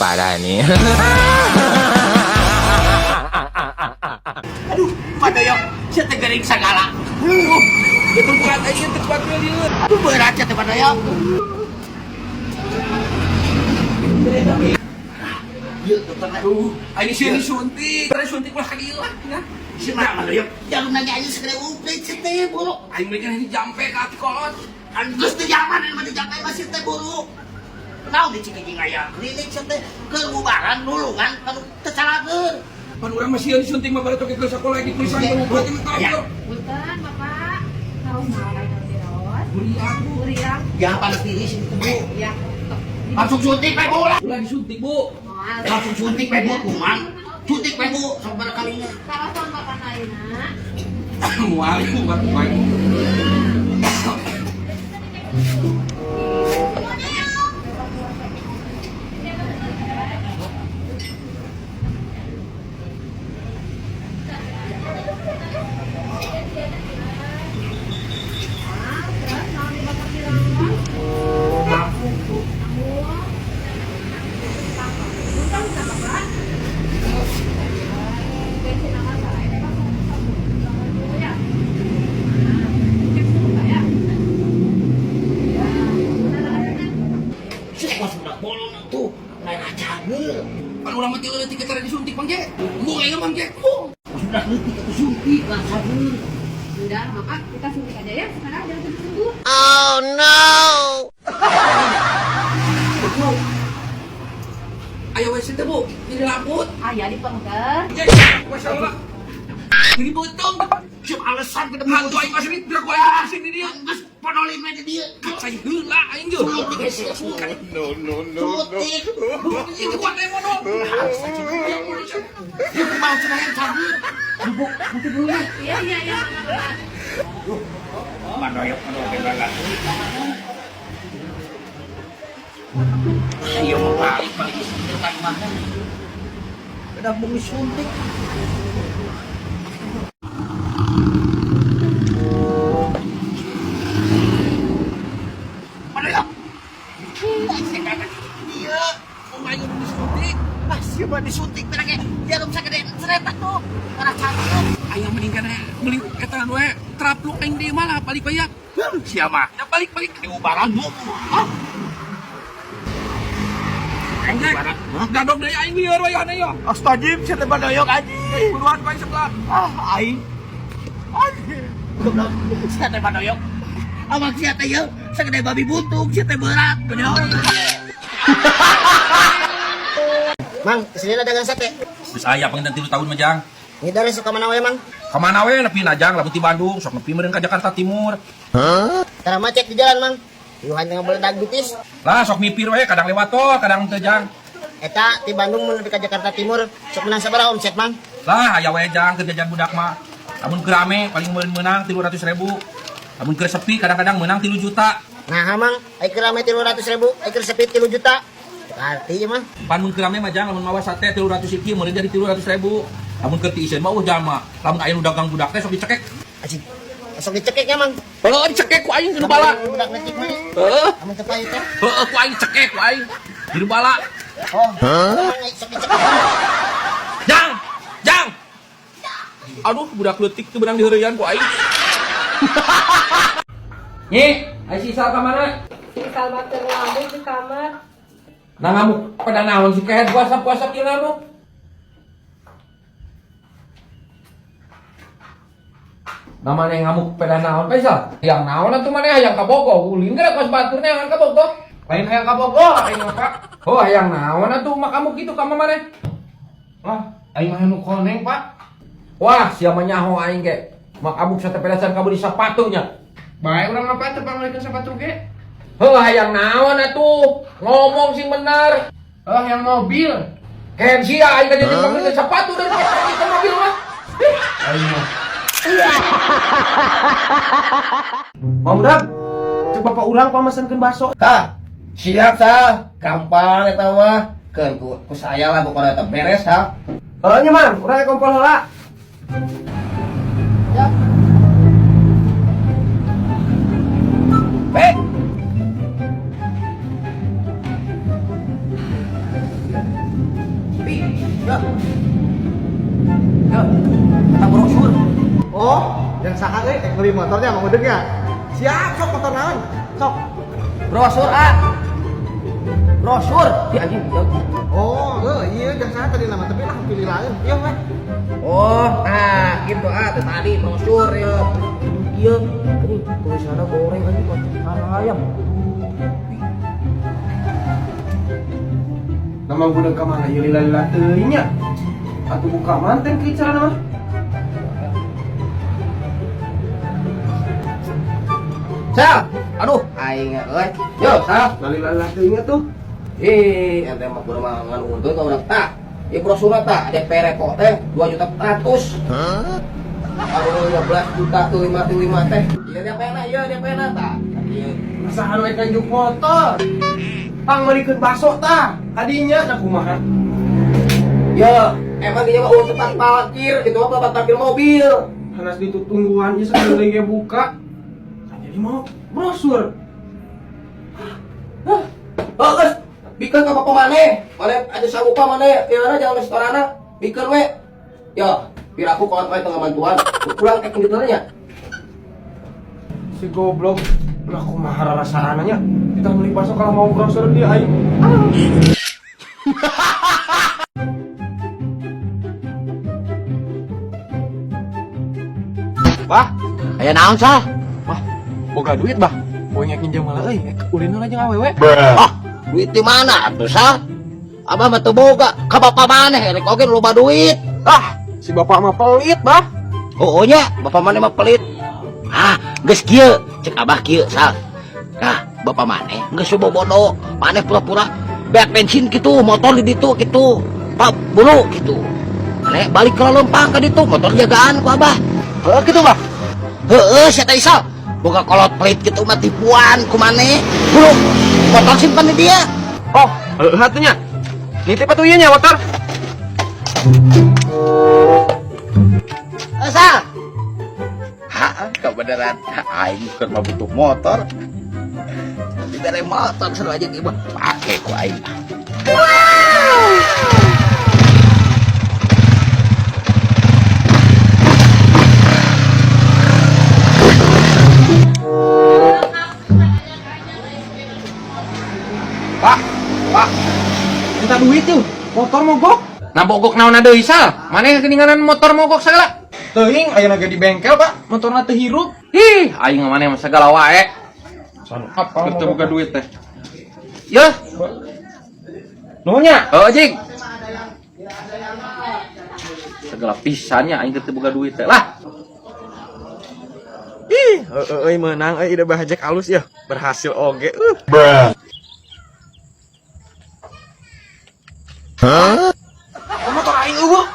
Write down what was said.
parah nih. Aduh, Padoyok, saya tegering segala. Tempat aja tempat dia. Aduh, berat ya Padoyok. Yuk, dokter. Aduh, ini sih disuntik. Ada suntik lah kali lah. Si Padoyok, jangan nanya aja segera update si teh buruk. Aing mereka ini jampe ke hati kolot. Terus di zaman ini masih jampai masih teh buruk. Kenapa dicikiki ngaya? Klinik si teh kebubaran nulungan kan tercalakeun. Pan urang masih disuntik mah baru ke sekolah di tulisan obat yang tahu. Bukan, Bapak. Harus mulai dari rawat. Buriang. Buriang. Ya panas diri sini Bu. Ya. Langsung suntik pe Bu. Ulah disuntik, Bu. Langsung suntik pe Bu, kuman. Suntik pe Bu, sabar kalinya. Karason Bapak Naina. Mual bukan baik. Terus mau di Bapak bilang. Bukan Bapak. Bensin nama saya. Ya. Cek dulu Pak ya. Siapa sudah bolong tuh? Lain aja Pan urang mati eueuh ti cara disuntik Bang Jek. Bu aing Bang Jek. Bu. sudah letih ke suntik lah sabun. Udah, Bapak kita suntik aja ya. Sekarang jangan tunggu. Ayo wes teh, Bu. Ini rambut. Ayah dipengker. Jek, masyaallah. Ini botong. Siap alasan kita Hantu aing masih di gerak wae sini dia. Anggus penolin aja dia. Saya heula aing ge. Suntik guys, suntik. Suntik. Itu kuat teh mono. Ya mau cuma yang sabun. Bu, nanti dulu ya. Iya, iya, iya. Mandoyok bela. Ayo mau balik suntikan mana? Udah bumi suntik. Mandoyok. Iya. Aing udah disuntik. Ah, siapa disuntik berake? Jarum sakedean seretak tuh. Karena cakep. Aing mending kana beli eta we trapluk aing di malah balik bayak. Siapa? Ya balik Di ubaran bu. Ah, Anjing. Dadok deui aing lieur we hana yo. Astagfirullah, saya teh Mandoyok anjing. Buruan bae sebelah. Ah, aing. Anjing. Goblok, saya teh Mandoyok. Awak sia teh yeuh, sagede babi buntung, sia teh berat. Bener. Mang, kesini dagang sate. Geus aya panginten 3 tahun mah Jang. Ini dari suka mana we, Mang? Kamana we nepi na Jang lamun ti Bandung sok nepi meureun ka Jakarta Timur. Tara macet di jalan, Mang. Yuhan tengah boleh dagutis. Lah sok mipir we kadang lewat tol kadang teu Jang. Eta di Bandung mun nepi ka Jakarta Timur, sok menang sabaraha omset, Mang? Lah aya we Jang keur jajan budak mah. Lamun keur rame paling meunang 300.000. Lamun keur sepi kadang-kadang meunang 3 juta. Nah, Mang, ai keur rame 300.000, ai keur sepi 3 juta. Arti mah. Pan mun keur rame mah Jang lamun mawa sate 300 iki meureun jadi 300.000. Lamun keur ti iseun mah jang mah. Lamun aya nu dagang budak teh sok dicekek. Anjing. Sok dicekek ya, Mang. Heeh dicekek ku aing dinu bala. Budak letik mah. Heeh. Amun teu pahit teh. Heeh ku aing cekek ku aing. Dinu bala. Oh. Mang, sok dicekek. Jang! Jang! Aduh, budak leutik teu beurang diheureuyan ku aing. Nyi, ai sisal ka mana? Sisal bater ngamuk di kamar. Nah ngamuk pada naon sih kayak puasa-puasa kieu ngamuk. Namanya ngamuk pada naon Faisal? Yang naon atuh maneh hayang ka Bogor, ulin geura kos baturna hayang ka Bogor. Lain hayang ka Bogor, aing mah Pak. Oh, hayang naon atuh mah kamu kitu ka maneh? Wah, aing mah nu koneng, Pak. Wah, sia mah nyaho aing ge. Mak abuk satepedasan kabur di sepatunya. Bae urang mah pateu pamulikeun sepatu ge. Heuh, hayang naon atuh? Ngomong sing bener. Hayang mobil. Ken sia aing tadi pamulikeun sepatu dan ke mobil mah. Aing mah. Mau udah? Coba Bapak urang pamesenkeun bakso. Ha. Siap sah. Gampang eta mah. Keun ku saya lah pokona teh beres ha. Heeh nya Mang, urang kompol heula. Ya. saha beli motornya mau udengnya. Siap sok motor naon. Sok. Brosur brosur di anjing Oh, iya jasa tadi nama tapi lah pilih lain. Iya weh. oh gitu tadi brosur ya iya ini tulisannya goreng aja kok ayam Nama gudeg ka mana ieu lila-lila teuing nya. Atuh buka manten ke carana mah. Sal, aduh, aing euy. Yo, Sal. Lila-lila teuing tuh. Ente mah kudu mah nganu untung ka urang tak. Ieu brosur tah DP repot teh 2.100.000. Hah? Aduh, 15 juta tuh 55 teh. Ieu DP na tah. Ieu Masahan we kanjuk motor. Pang melikeun baso tah. Kadinya da kumaha? ya, emang dia mah tempat parkir, itu mah tempat parkir mobil. Hanas ditutungguan ieu sakali ge buka. Jadi mau brosur. Oh, guys, bikin ke apa maneh? Maneh ada sabuka maneh, ieu jangan restoranna, bikin we. Ya, biar aku kalau tengah mantuan, pulang kayak gitu nya. Si goblok. Lah kumaha rasaananya? Kita beli baso kalau mau brosur dia aing. Bah, Aya naon sah? boga duit bah. Poinnya kinjam malah ulin aja ngawewe. Ah, duit di mana atuh sah? Abah mah teu boga, ka bapa maneh rek oge loba duit. Ah, si bapak mah pelit bah. Oh nya, bapa maneh mah pelit. Ah, geus kieu, cek abah kieu sah. Nah, bapa maneh geus bobodo, maneh pura-pura beak bensin kitu, motor di ditu kitu. Pak bulu kitu. Maneh balik ke lempang ka ditu, motor jagaan ku abah. Heuh kitu bah. Heeh, sia teh Isal. Boga kolot pelit kitu mah tipuan ku maneh. Bulu, motor simpan di dia. Oh, hatunya. Nitip atuh ieu nya motor. Sal. Ha, kebenaran aing bukan mah butuh motor. Tapi dari motor seru aja tiba pakai ku aing. Pak, minta duit yuk. Motor mogok. Nah bogok naon deui Sal? Maneh keninganan motor mogok sagala? Teuing aya lagi di bengkel, Pak. Motorna teu hirup. Ih, aing maneh mah segala wae. Apa teu boga duit teh? Yeuh, Nuhunnya. heuh Jing. Segala pisannya aing teu boga duit teh. Lah, Ih, menang ide bahajek alus ya. Berhasil oge. Motor aing eueuh.